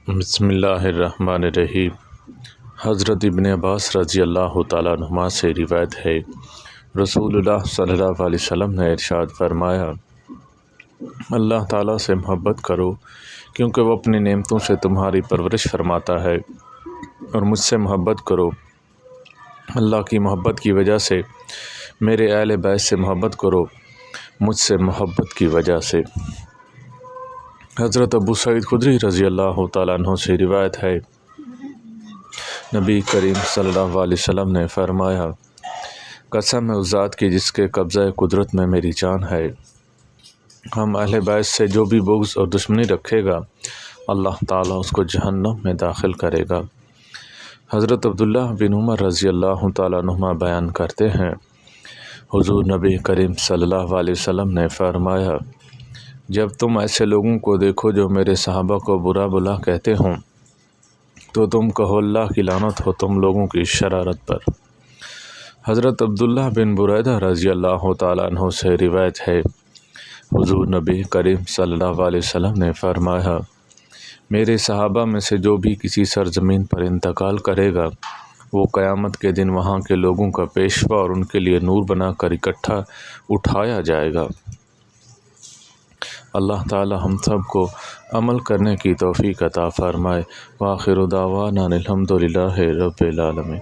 بسم اللہ الرحمن الرحیم۔ حضرت ابن عباس رضی اللہ تعالیٰ عنہما سے روایت ہے، رسول اللہ صلی اللہ علیہ وسلم نے ارشاد فرمایا، اللہ تعالیٰ سے محبت کرو کیونکہ وہ اپنی نعمتوں سے تمہاری پرورش فرماتا ہے، اور مجھ سے محبت کرو اللہ کی محبت کی وجہ سے، میرے اہل بیت سے محبت کرو مجھ سے محبت کی وجہ سے۔ حضرت ابو سعید خدری رضی اللہ تعالیٰ عنہ سے روایت ہے، نبی کریم صلی اللہ علیہ وسلم نے فرمایا، قسم ہے اس ذات کی جس کے قبضہ قدرت میں میری جان ہے، ہم اہل بیت سے جو بھی بغض اور دشمنی رکھے گا اللہ تعالیٰ اس کو جہنم میں داخل کرے گا۔ حضرت عبداللہ بن عمر رضی اللہ تعالیٰ عنہما بیان کرتے ہیں، حضور نبی کریم صلی اللہ علیہ وسلم نے فرمایا، جب تم ایسے لوگوں کو دیکھو جو میرے صحابہ کو برا بلا کہتے ہوں تو تم کہو اللہ کی لعنت ہو تم لوگوں کی شرارت پر۔ حضرت عبداللہ بن بریدہ رضی اللہ تعالیٰ عنہ سے روایت ہے، حضور نبی کریم صلی اللہ علیہ وسلم نے فرمایا، میرے صحابہ میں سے جو بھی کسی سرزمین پر انتقال کرے گا وہ قیامت کے دن وہاں کے لوگوں کا پیشوا اور ان کے لیے نور بنا کر اکٹھا اٹھایا جائے گا۔ اللہ تعالی ہم سب کو عمل کرنے کی توفیق عطا فرمائے۔ وآخر دعوانا الحمد للہ رب العالمین۔